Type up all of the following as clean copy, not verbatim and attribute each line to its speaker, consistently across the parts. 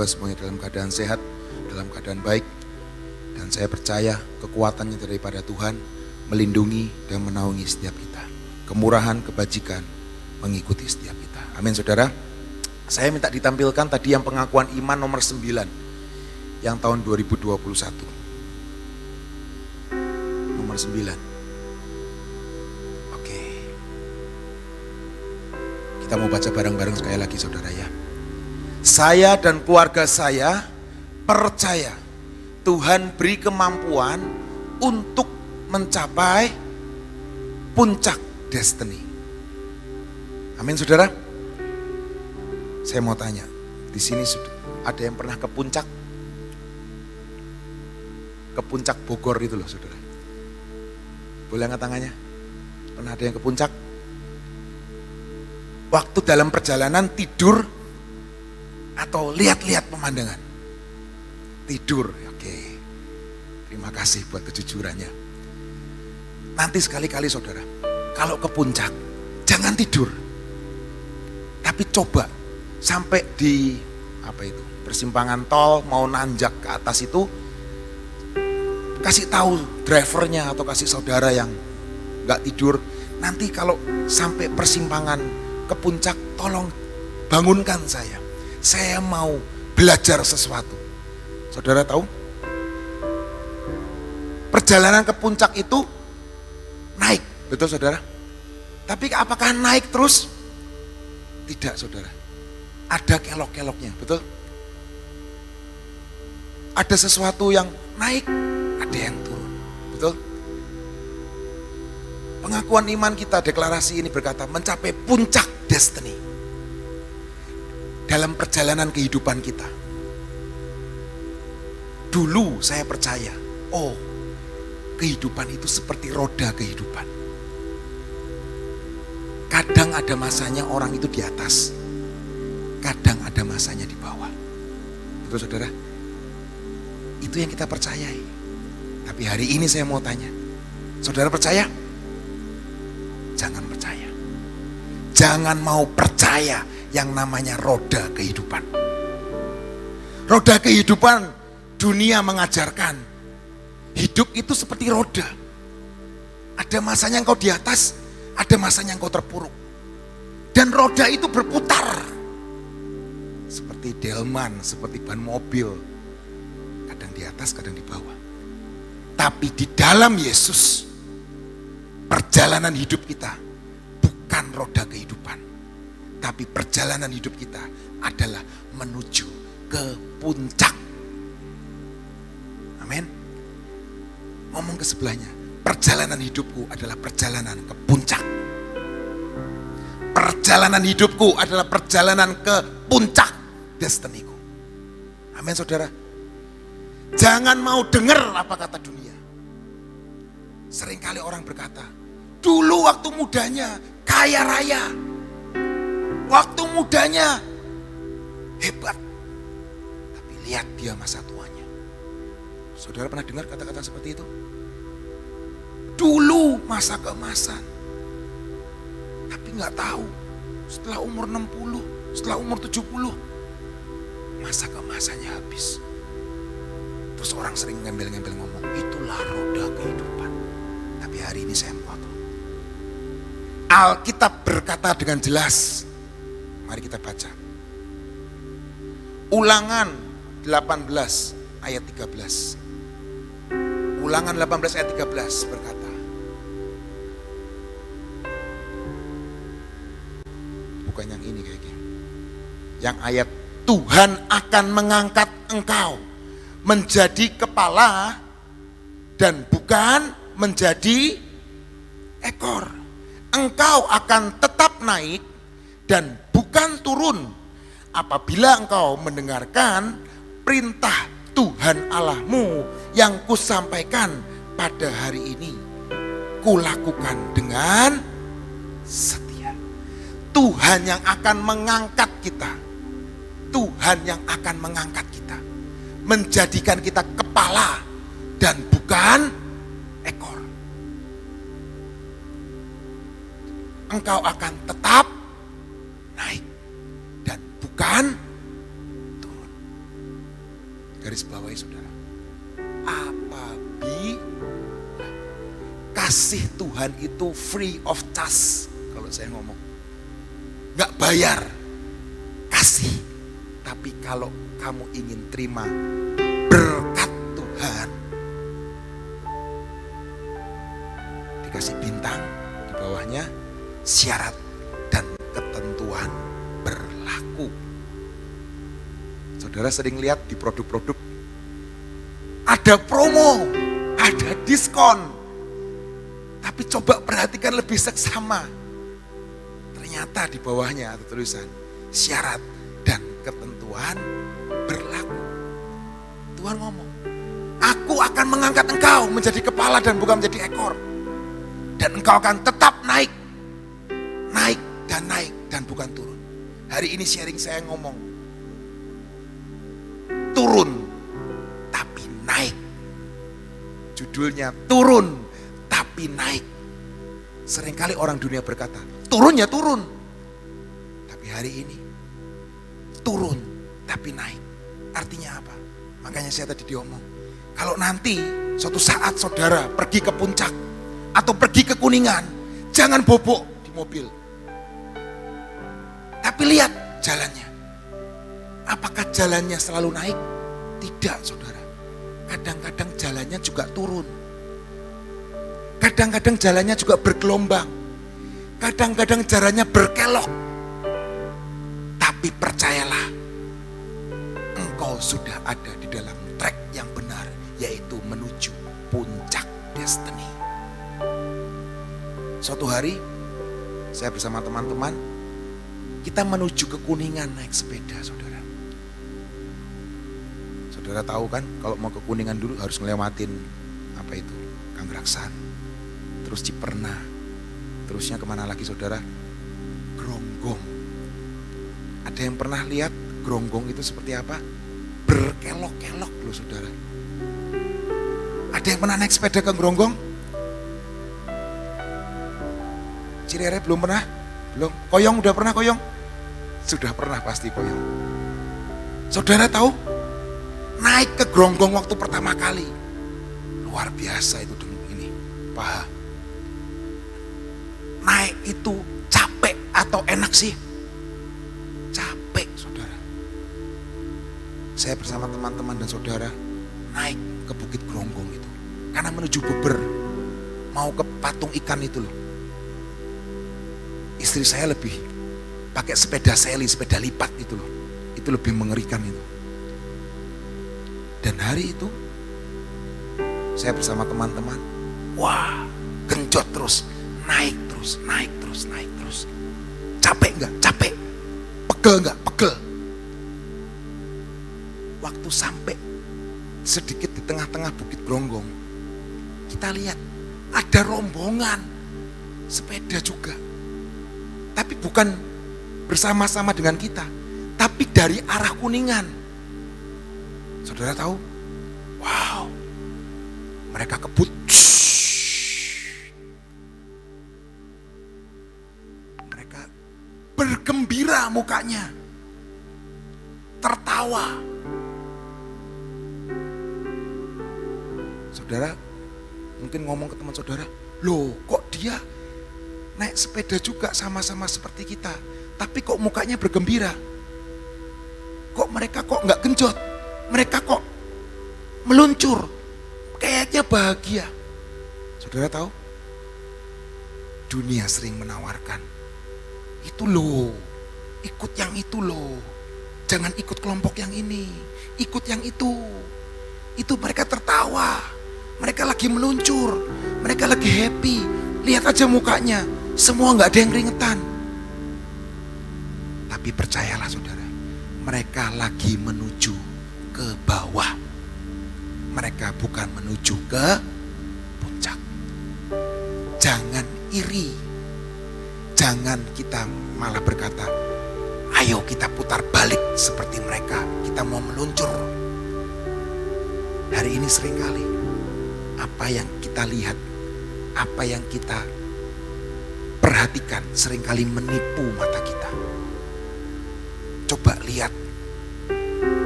Speaker 1: Semoga semuanya dalam keadaan sehat, dalam keadaan baik. Dan saya percaya kekuatannya daripada Tuhan melindungi dan menaungi setiap kita. Kemurahan, kebajikan mengikuti setiap kita. Amin saudara. Saya minta ditampilkan tadi yang pengakuan iman nomor 9 yang tahun 2021. Nomor 9. Oke. Kita mau baca bareng-bareng sekali lagi saudara ya. Saya dan keluarga saya percaya Tuhan beri kemampuan untuk mencapai puncak destiny. Amin saudara. Saya mau tanya, di sini ada yang pernah ke puncak? Ke puncak Bogor itu loh saudara. Boleh angkat tangannya? Pernah ada yang ke puncak? Waktu dalam perjalanan tidur atau lihat-lihat pemandangan? Tidur, oke. Terima kasih buat kejujurannya. Nanti sekali-kali saudara, kalau ke puncak, jangan tidur. Tapi coba sampai di persimpangan tol mau nanjak ke atas itu, kasih tahu drivernya atau kasih saudara yang nggak tidur, nanti kalau sampai persimpangan ke puncak tolong bangunkan saya mau belajar sesuatu. Saudara tahu perjalanan ke puncak itu naik, betul saudara? Tapi apakah naik terus? Tidak saudara, ada kelok-keloknya, betul? Ada sesuatu yang naik, ada yang turun, betul? Pengakuan iman kita, deklarasi ini berkata mencapai puncak destiny dalam perjalanan kehidupan kita. Dulu saya percaya, kehidupan itu seperti roda kehidupan. Kadang ada masanya orang itu di atas, kadang ada masanya di bawah. Betul saudara? Itu yang kita percayai. Tapi hari ini saya mau tanya, saudara percaya? Jangan percaya. Jangan mau percaya yang namanya roda kehidupan. Roda kehidupan, dunia mengajarkan hidup itu seperti roda. Ada masanya engkau di atas, ada masanya engkau terpuruk. Dan roda itu berputar. Seperti delman, seperti ban mobil. Kadang di atas, kadang di bawah. Tapi di dalam Yesus, perjalanan hidup kita bukan roda kehidupan. Tapi perjalanan hidup kita adalah menuju ke puncak. Amin. Ngomong ke sebelahnya, perjalanan hidupku adalah perjalanan ke puncak. Perjalanan hidupku adalah perjalanan ke puncak destiniku. Amin saudara. Jangan mau dengar apa kata dunia. Seringkali orang berkata, dulu waktu mudanya kaya raya, waktu mudanya hebat, tapi lihat dia masa tuanya. Saudara pernah dengar kata-kata seperti itu? Dulu masa keemasan, tapi nggak tahu setelah umur 60, setelah umur 70, masa keemasannya habis. Terus orang sering ngembel-ngembel ngomong, itulah roda kehidupan. Tapi hari ini saya mau tahu, Alkitab berkata dengan jelas. Mari kita baca. Ulangan 18 ayat 13. Ulangan 18 ayat 13 berkata, bukan yang ini kayaknya. Yang ayat, Tuhan akan mengangkat engkau menjadi kepala dan bukan menjadi ekor. Engkau akan tetap naik dan bukan turun apabila engkau mendengarkan perintah Tuhan Allahmu yang kusampaikan pada hari ini. Kulakukan dengan setia. Tuhan yang akan mengangkat kita. Tuhan yang akan mengangkat kita. Menjadikan kita kepala dan bukan ekor. Engkau akan tetap naik dan bukan turun. saudara. Apabila kasih Tuhan itu free of charge, kalau saya ngomong, gak bayar, kasih. Tapi kalau kamu ingin terima berkat Tuhan, dikasih bintang di bawahnya, syarat dan ketentuan berlaku. Saudara sering lihat di produk-produk ada promo, ada diskon. Tapi coba perhatikan lebih seksama. Ternyata di bawahnya ada tulisan syarat dan ketentuan berlaku. Tuhan ngomong, aku akan mengangkat engkau menjadi kepala dan bukan menjadi ekor. Dan engkau akan tetap naik. Naik dan bukan turun. Hari ini sharing saya ngomong, turun tapi naik. Judulnya turun tapi naik. Seringkali orang dunia berkata, turun ya turun. Tapi hari ini, turun tapi naik. Artinya apa? Makanya saya tadi diomong, kalau nanti suatu saat saudara pergi ke puncak atau pergi ke Kuningan, jangan bobok di mobil. Tapi lihat jalannya. Apakah jalannya selalu naik? Tidak, saudara. Kadang-kadang jalannya juga turun. Kadang-kadang jalannya juga bergelombang. Kadang-kadang jalannya berkelok. Tapi percayalah, engkau sudah ada di dalam trek yang benar, yaitu menuju puncak destiny. Suatu hari, saya bersama teman-teman, kita menuju ke Kuningan naik sepeda, saudara. Saudara tahu kan, kalau mau ke Kuningan dulu harus ngelewatin apa itu, Kangraksan, terus Ciperna, terusnya kemana lagi saudara? Gronggong. Ada yang pernah lihat Gronggong itu seperti apa? Berkelok-kelok loh saudara. Ada yang pernah naik sepeda ke Gronggong? Cirere belum pernah? Belum. Koyong udah pernah koyong? Sudah pernah pasti koyong. Saudara tahu? Naik ke Gronggong waktu pertama kali. Luar biasa itu ini. Paha. Naik itu capek atau enak sih? Capek saudara. Saya bersama teman-teman dan saudara naik ke Bukit Gronggong itu. Karena menuju Beber. Mau ke patung ikan itu loh. Istri saya lebih pakai sepeda seli, sepeda lipat itu loh. Itu lebih mengerikan itu. Dan hari itu saya bersama teman-teman, wah, genjot terus, naik terus, naik terus, naik terus. Capek enggak? Capek. Pegel enggak? Pegel. Waktu sampai sedikit di tengah-tengah Bukit Gronggong, kita lihat ada rombongan sepeda juga. Tapi bukan bersama-sama dengan kita, tapi dari arah Kuningan. Saudara tahu? Wow, mereka kebut. Mereka bergembira mukanya, tertawa. Saudara mungkin ngomong ke teman saudara, loh kok dia naik sepeda juga sama-sama seperti kita, tapi kok mukanya bergembira? Kok mereka kok nggak genjot? Mereka kok meluncur? Kayaknya bahagia. Saudara tahu? Dunia sering menawarkan, itu loh, ikut yang itu loh. Jangan ikut kelompok yang ini, ikut yang itu. Itu mereka tertawa, mereka lagi meluncur, mereka lagi happy. Lihat aja mukanya, semua nggak ada yang keringetan. Tapi percayalah saudara, mereka lagi menuju ke bawah. Mereka bukan menuju ke puncak. Jangan iri. Jangan kita malah berkata, ayo kita putar balik seperti mereka. Kita mau meluncur. Hari ini seringkali apa yang kita lihat, apa yang kita perhatikan seringkali menipu mata kita. Coba lihat,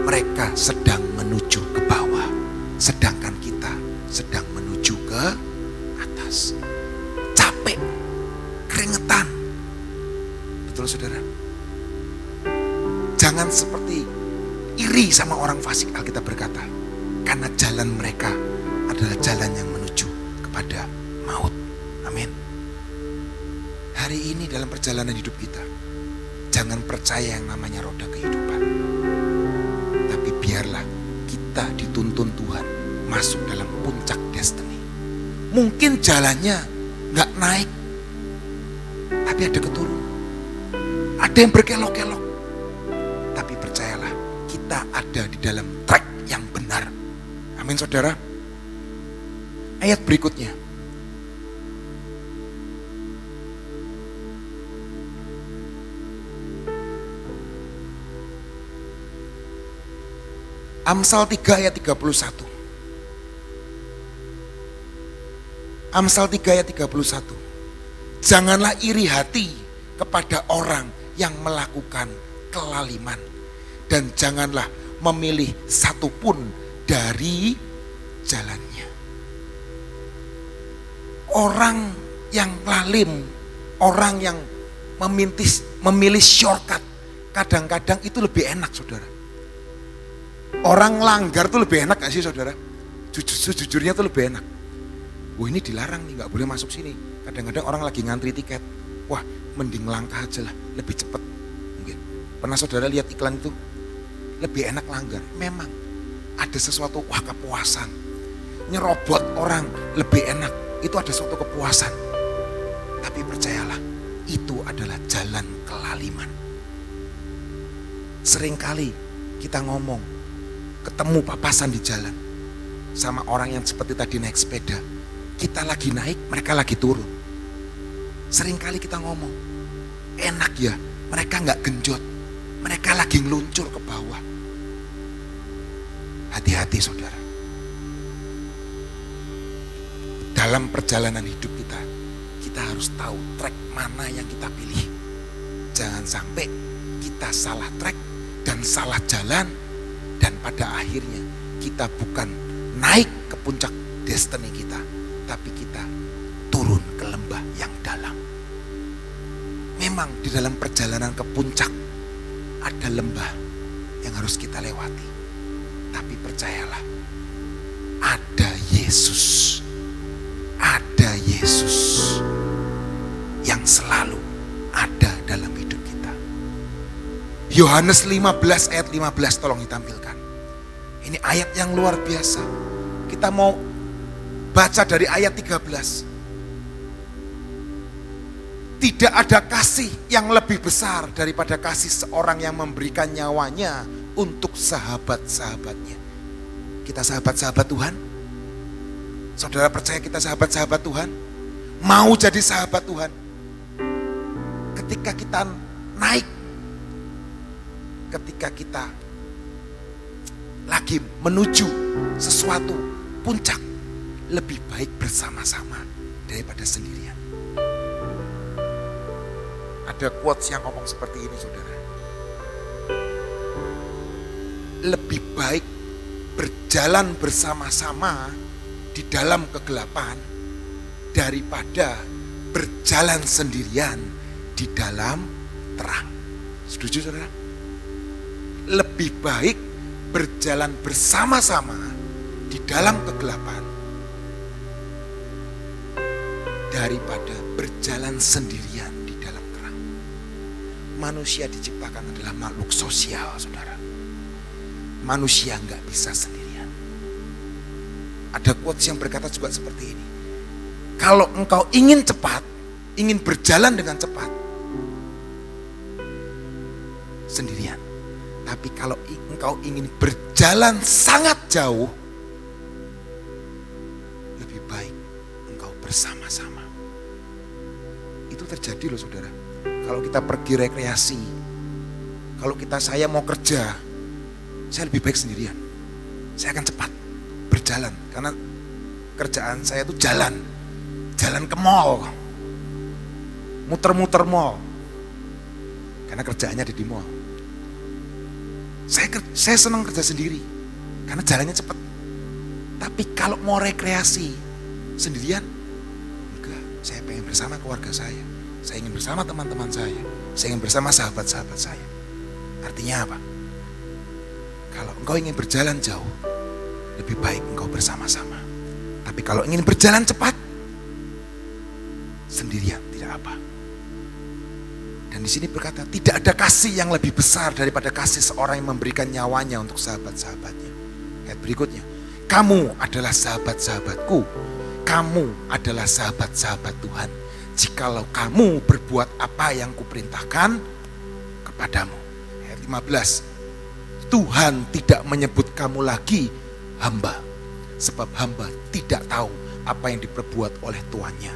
Speaker 1: mereka sedang menuju ke bawah. sedangkan kita sedang menuju ke atas. Capek, keringetan. Betul saudara? Jangan seperti iri sama orang fasik, Alkitab berkata. Karena jalan mereka adalah jalan yang menuju kepada maut. Amin. Hari ini dalam perjalanan hidup kita, jangan percaya yang namanya roda kehidupan. Tapi biarlah kita dituntun Tuhan masuk dalam puncak destiny. Mungkin jalannya gak naik, tapi ada keturunan. Ada yang berkelok-kelok. Tapi percayalah, kita ada di dalam track yang benar. Amin saudara. Ayat berikutnya. Amsal 3 ayat 31. Amsal 3 ayat 31. Janganlah iri hati kepada orang yang melakukan kelaliman. Dan janganlah memilih satupun dari jalannya. Orang yang lalim, orang yang memilih shortcut, kadang-kadang itu lebih enak saudara. Orang langgar tuh lebih enak gak sih saudara? Jujurnya tuh lebih enak. Wah ini dilarang nih, gak boleh masuk sini. Kadang-kadang orang lagi ngantri tiket. Wah mending langkah aja lah, lebih cepat. Mungkin pernah saudara lihat iklan itu? Lebih enak langgar. Memang ada sesuatu, wah kepuasan. Nyerobot orang lebih enak. Itu ada suatu kepuasan. Tapi percayalah, itu adalah jalan kelaliman. Seringkali kita ngomong, ketemu papasan di jalan sama orang yang seperti tadi naik sepeda. Kita lagi naik, mereka lagi turun. Seringkali kita ngomong, enak ya, mereka gak genjot. Mereka lagi ngeluncur ke bawah. Hati-hati saudara. Dalam perjalanan hidup kita, kita harus tahu trek mana yang kita pilih. Jangan sampai kita salah trek dan salah jalan. Dan pada akhirnya kita bukan naik ke puncak destiny kita, tapi kita turun ke lembah yang dalam. Memang di dalam perjalanan ke puncak ada lembah yang harus kita lewati. Tapi percayalah, ada Yesus. Ada Yesus yang selalu ada dalam hidup kita. Yohanes 15 ayat 15 tolong ditampilkan. Ini ayat yang luar biasa. Kita mau baca dari ayat 13. Tidak ada kasih yang lebih besar daripada kasih seorang yang memberikan nyawanya untuk sahabat-sahabatnya. Kita sahabat-sahabat Tuhan? Saudara percaya kita sahabat-sahabat Tuhan? Mau jadi sahabat Tuhan? Ketika kita naik, ketika kita lagi menuju sesuatu puncak, lebih baik bersama-sama daripada sendirian. Ada quotes yang ngomong seperti ini saudara. Lebih baik berjalan bersama-sama di dalam kegelapan daripada berjalan sendirian di dalam terang. Setuju saudara? Lebih baik berjalan bersama-sama di dalam kegelapan daripada berjalan sendirian di dalam terang. Manusia diciptakan adalah makhluk sosial saudara. Manusia nggak bisa sendirian. Ada quotes yang berkata juga seperti ini. Kalau engkau ingin cepat, ingin berjalan dengan cepat, sendirian. Tapi kalau engkau ingin berjalan sangat jauh, lebih baik engkau bersama-sama. Itu terjadi loh saudara. Kalau kita pergi rekreasi, kalau saya mau kerja, saya lebih baik sendirian. Saya akan cepat berjalan karena kerjaan saya itu jalan ke mall, muter-muter mall karena kerjaannya ada di mall. Saya senang kerja sendiri karena jalannya cepat. Tapi kalau mau rekreasi sendirian, enggak, saya pengen bersama keluarga saya ingin bersama teman-teman saya ingin bersama sahabat-sahabat saya. Artinya apa? Kalau engkau ingin berjalan jauh, lebih baik engkau bersama-sama. Tapi kalau ingin berjalan cepat, sendirian tidak apa. Dan di sini berkata, tidak ada kasih yang lebih besar daripada kasih seorang yang memberikan nyawanya untuk sahabat-sahabatnya. Ayat berikutnya, kamu adalah sahabat-sahabatku, kamu adalah sahabat-sahabat Tuhan, jikalau kamu berbuat apa yang kuperintahkan kepadamu. Ayat 15, Tuhan tidak menyebut kamu lagi hamba, sebab hamba tidak tahu apa yang diperbuat oleh tuannya.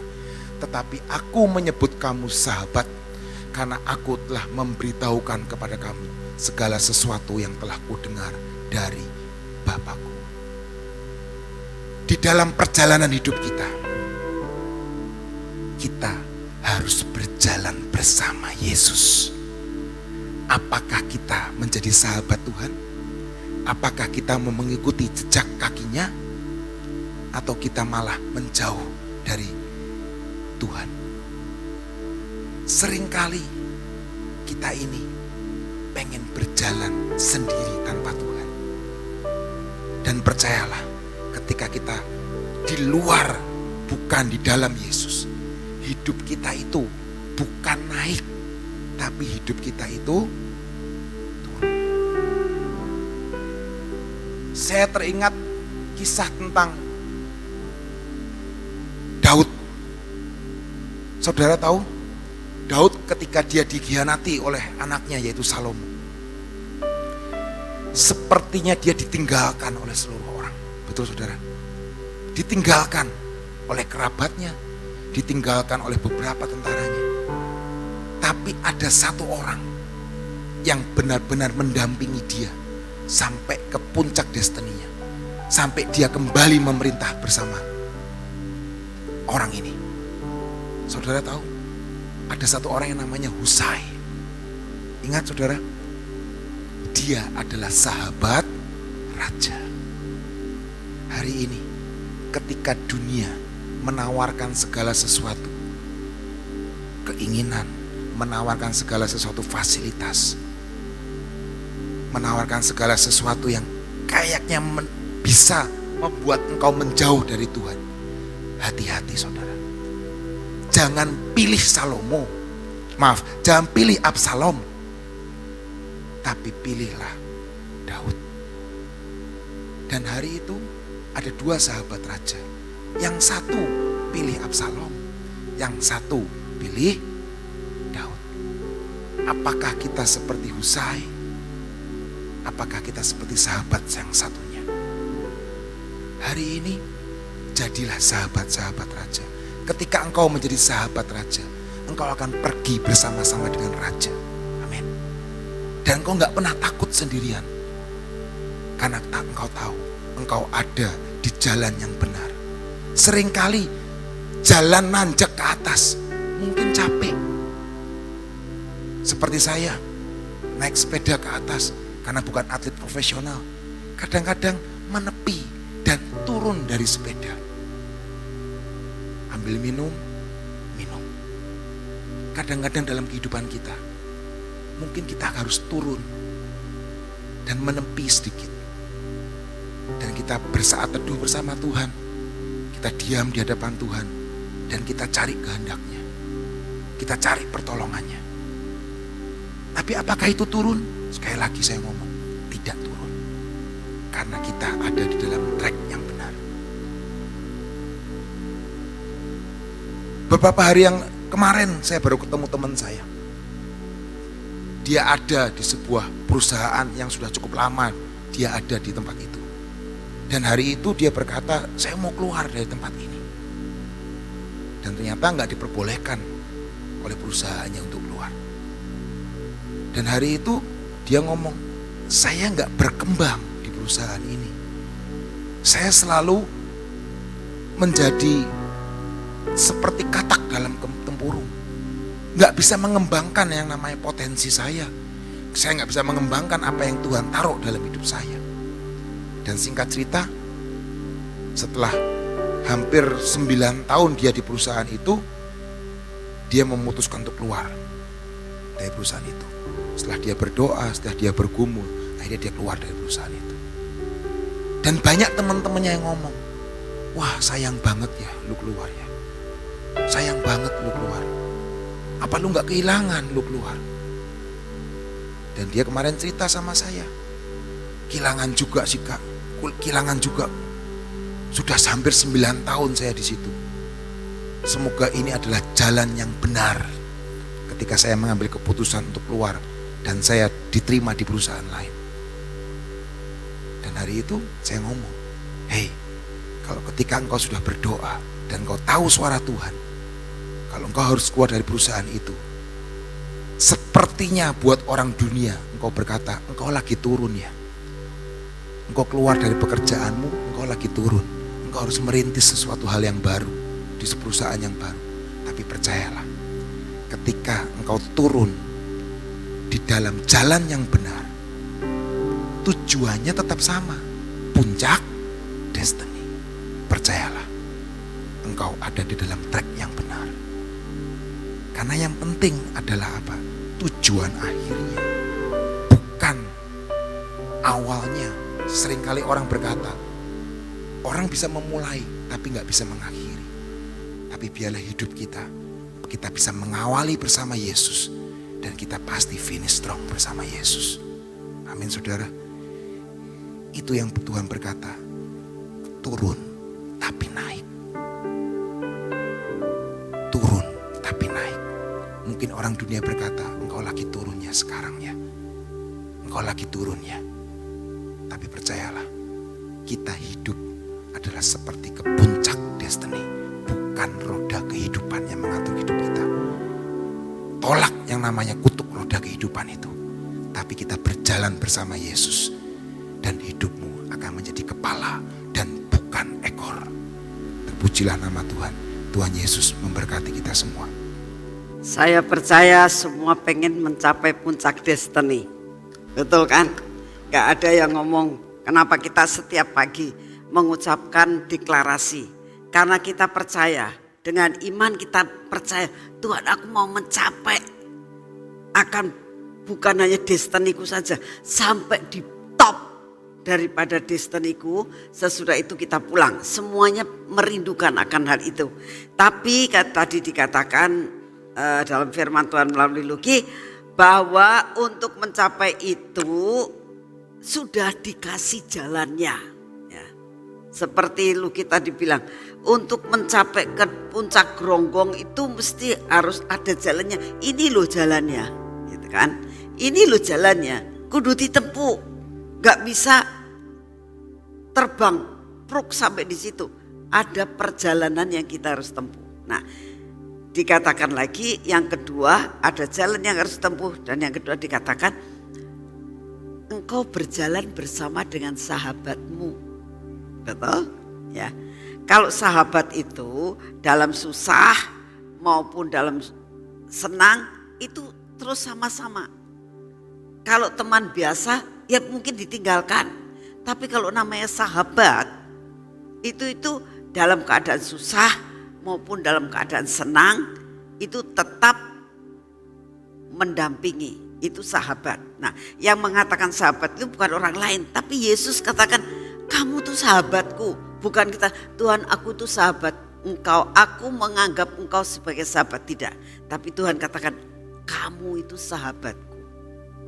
Speaker 1: Tetapi aku menyebut kamu sahabat, karena aku telah memberitahukan kepada kamu segala sesuatu yang telah kudengar dari Bapakku. Di dalam perjalanan hidup kita harus berjalan bersama Yesus. Apakah kita menjadi sahabat Tuhan? Apakah kita mau mengikuti jejak kakinya? Atau kita malah menjauh dari Tuhan? Seringkali kita ini pengen berjalan sendiri tanpa Tuhan. Dan percayalah, ketika kita di luar, bukan di dalam Yesus, hidup kita itu bukan naik, tapi hidup kita itu turun. Saya teringat kisah tentang Daud. Saudara tahu? Daud ketika dia dikhianati oleh anaknya yaitu Salomo, sepertinya dia ditinggalkan oleh seluruh orang. Betul saudara? Ditinggalkan oleh kerabatnya, ditinggalkan oleh beberapa tentaranya. Tapi ada satu orang yang benar-benar mendampingi dia sampai ke puncak destininya, sampai dia kembali memerintah bersama orang ini. Saudara tahu? Ada satu orang yang namanya Husai. Ingat saudara, dia adalah sahabat raja. Hari ini ketika dunia menawarkan segala sesuatu, keinginan, menawarkan segala sesuatu fasilitas, menawarkan segala sesuatu yang kayaknya bisa membuat engkau menjauh dari Tuhan, hati-hati saudara. Jangan pilih jangan pilih Absalom, tapi pilihlah Daud. Dan hari itu ada dua sahabat raja. Yang satu pilih Absalom, yang satu pilih Daud. Apakah kita seperti Husai? Apakah kita seperti sahabat yang satunya? Hari ini jadilah sahabat-sahabat raja. Ketika engkau menjadi sahabat raja, engkau akan pergi bersama-sama dengan raja. Amin. Dan engkau gak pernah takut sendirian. Karena engkau tahu, engkau ada di jalan yang benar. Seringkali jalan nanjak ke atas, mungkin capek. Seperti saya, naik sepeda ke atas, karena bukan atlet profesional. Kadang-kadang menepi dan turun dari sepeda. Ambil minum. Kadang-kadang dalam kehidupan kita, mungkin kita harus turun dan menepi sedikit. Dan kita bersaat teduh bersama Tuhan. Kita diam di hadapan Tuhan. Dan kita cari kehendaknya. Kita cari pertolongannya. Tapi apakah itu turun? Sekali lagi saya ngomong, tidak turun. Karena kita ada di dalam track yang benar. Beberapa hari yang kemarin saya baru ketemu teman saya. Dia ada di sebuah perusahaan yang sudah cukup lama. Dia ada di tempat itu. Dan hari itu dia berkata, saya mau keluar dari tempat ini. Dan ternyata nggak diperbolehkan oleh perusahaannya untuk keluar. Dan hari itu dia ngomong, saya nggak berkembang di perusahaan ini. Saya selalu menjadi seperti katak dalam tempurung. Nggak bisa mengembangkan yang namanya potensi saya. Saya nggak bisa mengembangkan apa yang Tuhan taruh dalam hidup saya. Dan singkat cerita, Setelah hampir 9 tahun dia di perusahaan itu, dia memutuskan untuk keluar dari perusahaan itu. Setelah dia berdoa, setelah dia bergumul, akhirnya dia keluar dari perusahaan itu. Dan banyak teman-temannya yang ngomong, wah sayang banget ya lu keluar ya. Sayang banget lu keluar. Apa lu gak kehilangan lu keluar? Dan dia kemarin cerita sama saya, kehilangan juga sih kak, kehilangan juga. Sudah hampir 9 tahun saya di situ. Semoga ini adalah jalan yang benar ketika saya mengambil keputusan untuk keluar dan saya diterima di perusahaan lain. Dan hari itu saya ngomong, hei, kalau ketika engkau sudah berdoa dan engkau tahu suara Tuhan, kalau engkau harus keluar dari perusahaan itu, sepertinya buat orang dunia engkau berkata, engkau lagi turun ya. Engkau keluar dari pekerjaanmu, engkau lagi turun. Engkau harus merintis sesuatu hal yang baru di perusahaan yang baru. Tapi percayalah, ketika engkau turun di dalam jalan yang benar, tujuannya tetap sama, puncak destiny. Percayalah, engkau ada di dalam track yang benar. Karena yang penting adalah apa? Tujuan akhirnya, bukan awalnya. Seringkali orang berkata, orang bisa memulai tapi gak bisa mengakhiri. Tapi biarlah hidup kita bisa mengawali bersama Yesus, dan kita pasti finish strong bersama Yesus. Amin saudara. Itu yang Tuhan berkata, turun tapi naik. Turun tapi naik. Mungkin orang dunia berkata, engkau lagi turunnya sekarang ya. Engkau lagi turunnya. Tapi percayalah, kita hidup adalah seperti ke puncak destiny, bukan roda kehidupan yang mengatur hidup kita. Tolak yang namanya kutuk roda kehidupan itu. Tapi kita berjalan bersama Yesus, dan hidupmu akan menjadi kepala dan bukan ekor. Terpujilah nama Tuhan. Tuhan Yesus memberkati kita semua.
Speaker 2: Saya percaya semua pengen mencapai puncak destiny. Betul kan? Gak ada yang ngomong kenapa kita setiap pagi mengucapkan deklarasi. Karena kita percaya, dengan iman kita percaya, Tuhan aku mau mencapai akan bukan hanya destiniku saja, sampai di top daripada destiniku. Sesudah itu kita pulang. Semuanya merindukan akan hal itu. Tapi tadi dikatakan dalam firman Tuhan melalui Luki, bahwa untuk mencapai itu sudah dikasih jalannya ya. Seperti Luki tadi bilang, untuk mencapai ke puncak geronggong itu mesti harus ada jalannya. Ini loh jalannya gitu kan. Ini loh jalannya, kudu ditempuh. Gak bisa terbang pruk sampai di situ. Ada perjalanan yang kita harus tempuh. Nah, dikatakan lagi yang kedua, ada jalan yang harus tempuh. Dan yang kedua dikatakan, engkau berjalan bersama dengan sahabatmu. Betul? Ya. Kalau sahabat itu dalam susah maupun dalam senang itu terus sama-sama. Kalau teman biasa ya mungkin ditinggalkan. Tapi kalau namanya sahabat itu dalam keadaan susah maupun dalam keadaan senang itu tetap mendampingi. Itu sahabat. Nah, yang mengatakan sahabat itu bukan orang lain, tapi Yesus katakan, kamu tuh sahabatku. Bukan kita, Tuhan aku tuh sahabat engkau, aku menganggap engkau sebagai sahabat. Tidak, tapi Tuhan katakan, kamu itu sahabatku.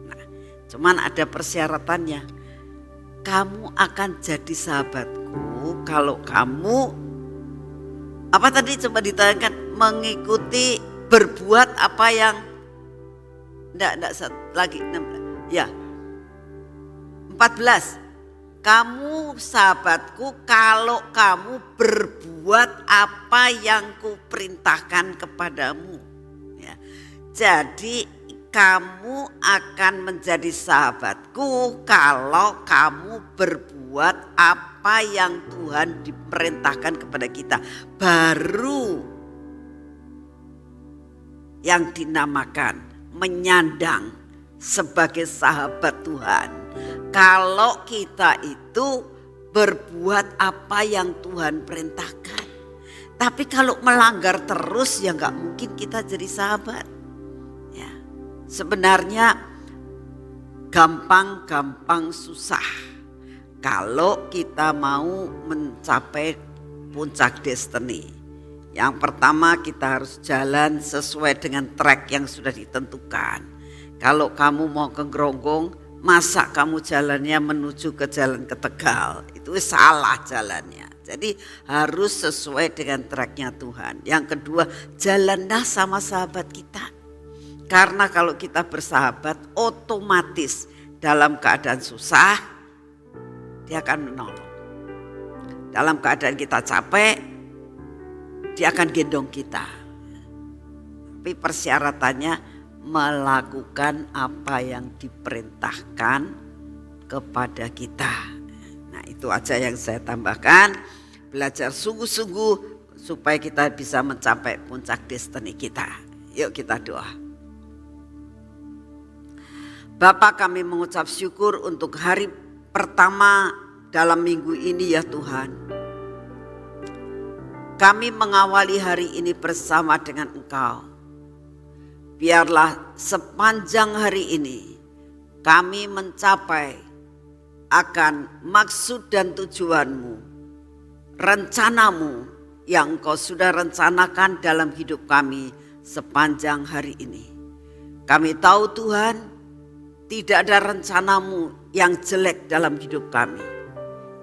Speaker 2: Nah, cuman ada persyaratannya. Kamu akan jadi sahabatku kalau kamu, apa tadi coba ditayangkan, mengikuti, berbuat apa yang Enggak lagi 16. Ya. 14. Kamu sahabatku kalau kamu berbuat apa yang kuperintahkan kepadamu. Ya. Jadi kamu akan menjadi sahabatku kalau kamu berbuat apa yang Tuhan diperintahkan kepada kita. Baru yang dinamakan menyandang sebagai sahabat Tuhan. Kalau kita itu berbuat apa yang Tuhan perintahkan. Tapi kalau melanggar terus ya nggak mungkin kita jadi sahabat. Ya, sebenarnya gampang-gampang susah kalau kita mau mencapai puncak destiny. Yang pertama kita harus jalan sesuai dengan track yang sudah ditentukan. Kalau kamu mau ke Grogong, masa kamu jalannya menuju ke jalan ke Tegal? Itu salah jalannya. Jadi harus sesuai dengan tracknya Tuhan. Yang kedua, jalanlah sama sahabat kita. Karena kalau kita bersahabat, otomatis dalam keadaan susah, dia akan menolong. Dalam keadaan kita capek, dia akan gendong kita. Tapi persyaratannya melakukan apa yang diperintahkan kepada kita. Nah, itu aja yang saya tambahkan. Belajar sungguh-sungguh supaya kita bisa mencapai puncak destiny kita. Yuk kita doa. Bapa, kami mengucap syukur untuk hari pertama dalam minggu ini ya Tuhan. Kami mengawali hari ini bersama dengan Engkau. Biarlah sepanjang hari ini kami mencapai akan maksud dan tujuan-Mu, rencana-Mu yang Engkau sudah rencanakan dalam hidup kami sepanjang hari ini. Kami tahu Tuhan, tidak ada rencana-Mu yang jelek dalam hidup kami.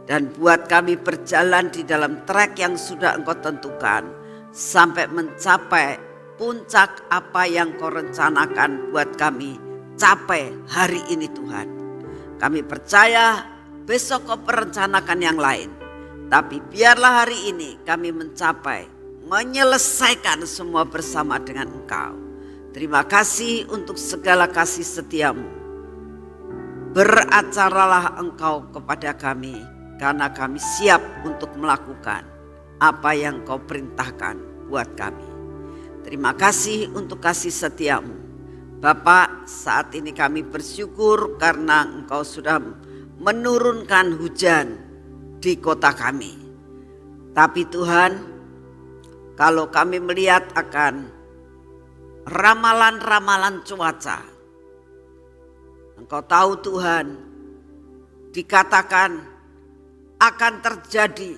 Speaker 2: Dan buat kami berjalan di dalam trek yang sudah Engkau tentukan sampai mencapai puncak apa yang Kau rencanakan buat kami capai hari ini Tuhan. Kami percaya besok Kau perencanakan yang lain. Tapi biarlah hari ini kami mencapai, menyelesaikan semua bersama dengan Engkau. Terima kasih untuk segala kasih setiamu. Beracaralah Engkau kepada kami, karena kami siap untuk melakukan apa yang Kau perintahkan buat kami. Terima kasih untuk kasih setiamu. Bapak, saat ini kami bersyukur karena Engkau sudah menurunkan hujan di kota kami. Tapi Tuhan, kalau kami melihat akan ramalan-ramalan cuaca, Engkau tahu Tuhan, dikatakan akan terjadi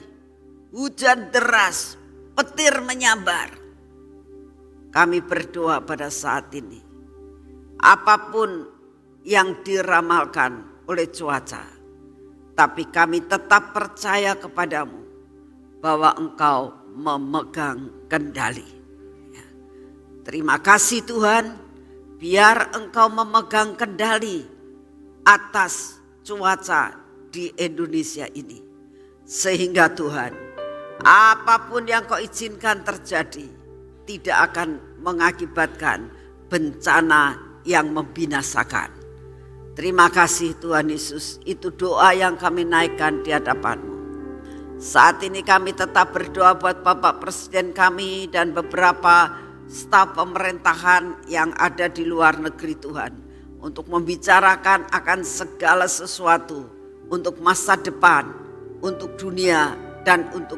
Speaker 2: hujan deras, petir menyambar. Kami berdoa pada saat ini, apapun yang diramalkan oleh cuaca, tapi kami tetap percaya kepadamu bahwa Engkau memegang kendali. Terima kasih Tuhan, biar Engkau memegang kendali atas cuaca di Indonesia ini. Sehingga Tuhan, apapun yang Kau izinkan terjadi tidak akan mengakibatkan bencana yang membinasakan. Terima kasih Tuhan Yesus, itu doa yang kami naikkan di hadapan-Mu. Saat ini kami tetap berdoa buat Bapak Presiden kami dan beberapa staf pemerintahan yang ada di luar negeri Tuhan. Untuk membicarakan akan segala sesuatu untuk masa depan, untuk dunia dan untuk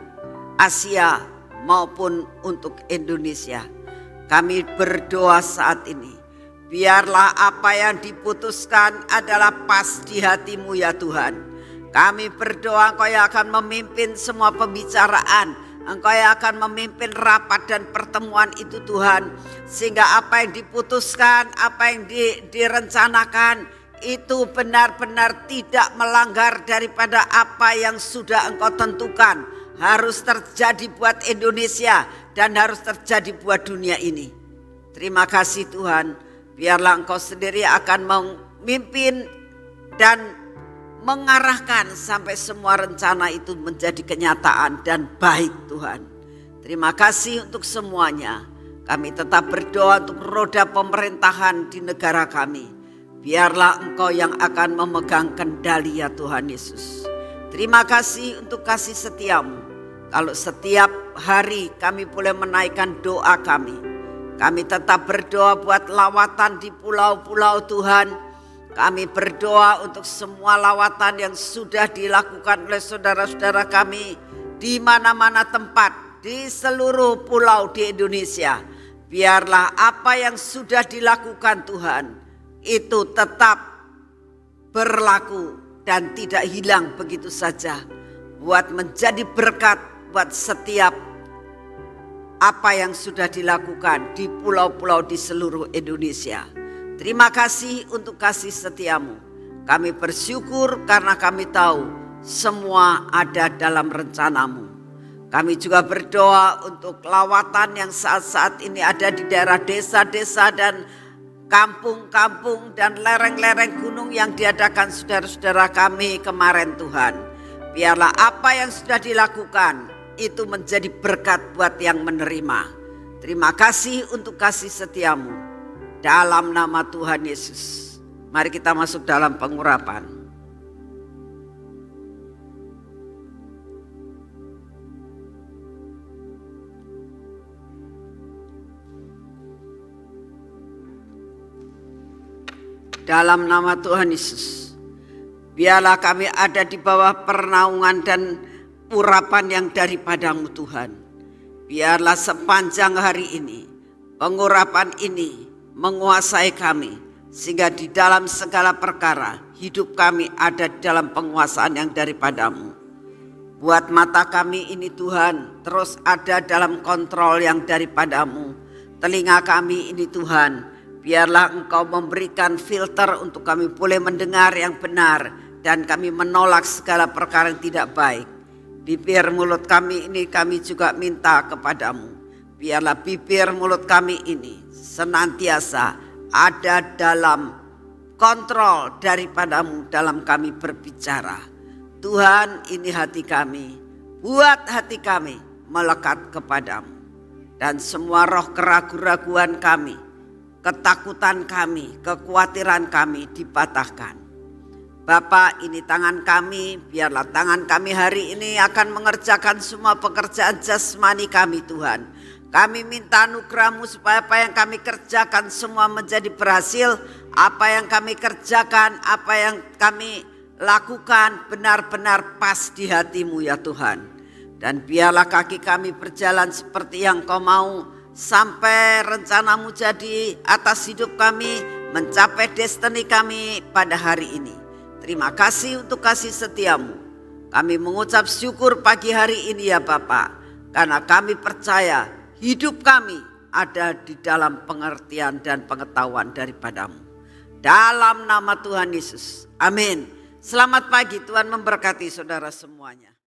Speaker 2: Asia maupun untuk Indonesia. Kami berdoa saat ini, biarlah apa yang diputuskan adalah pas di hati-Mu ya Tuhan. Kami berdoa Engkau yang akan memimpin semua pembicaraan. Engkau yang akan memimpin rapat dan pertemuan itu Tuhan. Sehingga apa yang diputuskan, apa yang direncanakan itu benar-benar tidak melanggar daripada apa yang sudah Engkau tentukan. Harus terjadi buat Indonesia dan harus terjadi buat dunia ini. Terima kasih Tuhan. Biarlah Engkau sendiri akan memimpin dan mengarahkan sampai semua rencana itu menjadi kenyataan dan baik Tuhan. Terima kasih untuk semuanya. Kami tetap berdoa untuk roda pemerintahan di negara kami. Biarlah Engkau yang akan memegang kendali ya Tuhan Yesus. Terima kasih untuk kasih setiamu. Kalau setiap hari kami boleh menaikkan doa kami. Kami tetap berdoa buat lawatan di pulau-pulau Tuhan. Kami berdoa untuk semua lawatan yang sudah dilakukan oleh saudara-saudara kami di mana-mana tempat di seluruh pulau di Indonesia. Biarlah apa yang sudah dilakukan Tuhan itu tetap berlaku dan tidak hilang begitu saja, buat menjadi berkat buat setiap apa yang sudah dilakukan di pulau-pulau di seluruh Indonesia. Terima kasih untuk kasih setiamu. Kami bersyukur karena kami tahu semua ada dalam rencanamu. Kami juga berdoa untuk lawatan yang saat-saat ini ada di daerah desa-desa dan kampung-kampung dan lereng-lereng gunung yang diadakan saudara-saudara kami kemarin Tuhan. Biarlah apa yang sudah dilakukan itu menjadi berkat buat yang menerima. Terima kasih untuk kasih setiamu. Dalam nama Tuhan Yesus. Mari kita masuk dalam pengurapan. Dalam nama Tuhan Yesus. Biarlah kami ada di bawah pernaungan dan urapan yang daripadamu Tuhan. Biarlah sepanjang hari ini pengurapan ini menguasai kami, sehingga di dalam segala perkara hidup kami ada di dalam penguasaan yang daripadamu. Buat mata kami ini Tuhan terus ada dalam kontrol yang daripadamu. Telinga kami ini Tuhan, biarlah Engkau memberikan filter untuk kami boleh mendengar yang benar dan kami menolak segala perkara yang tidak baik. Bibir mulut kami ini kami juga minta kepadamu. Biarlah bibir mulut kami ini senantiasa ada dalam kontrol daripadamu dalam kami berbicara. Tuhan, ini hati kami, buat hati kami melekat kepadamu. Dan semua roh keraguan-raguan kami, ketakutan kami, kekhawatiran kami dipatahkan. Bapa, ini tangan kami, biarlah tangan kami hari ini akan mengerjakan semua pekerjaan jasmani kami Tuhan. Kami minta anugerah-Mu supaya apa yang kami kerjakan semua menjadi berhasil. Apa yang kami kerjakan, apa yang kami lakukan benar-benar pas di hati-Mu ya Tuhan. Dan biarlah kaki kami berjalan seperti yang Kau mau. Sampai rencana-Mu jadi atas hidup kami, mencapai destiny kami pada hari ini. Terima kasih untuk kasih setiamu. Kami mengucap syukur pagi hari ini ya Bapa. Karena kami percaya hidup kami ada di dalam pengertian dan pengetahuan daripadamu. Dalam nama Tuhan Yesus. Amin. Selamat pagi, Tuhan memberkati saudara semuanya.